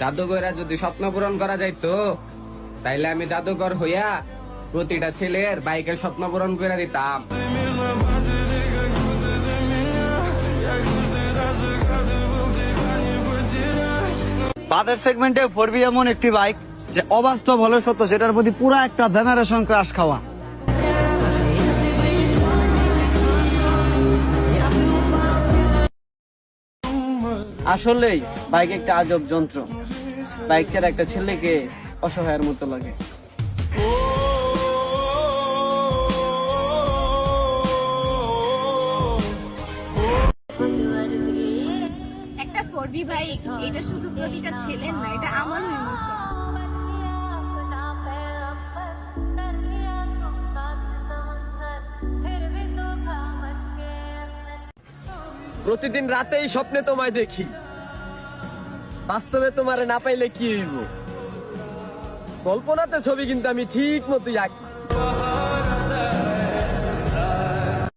জাদুঘরে যদি স্বপ্ন পূরণ করা যাইতো তাইলে আমি জাদুকর হইয়া প্রতিটা ছেলের বাইকের স্বপ্ন পূরণ করে দিতাম। বাজার সেগমেন্টে 4B এমন একটি বাইক যে অবাস্তব হলে সত্য, সেটার প্রতি পুরো একটা জেনারেশন ক্রাশ খাওয়া। আসলেই বাইক একটা আজব যন্ত্র। বাইক ছাড়া একটা ছেলেকে অসহায়ের মতো লাগে। একটা 4B বাইক, এটা শুধু প্রতিটা ছেলের না, এটা আমারও ইমোশন। প্রতিদিন রাতেই স্বপ্নে তোমায় দেখি, বাস্তবে তোমারে না পাইলে কি হইব? কল্পনাতে ছবি কিন্তু আমি ঠিক মতোই আঁকি।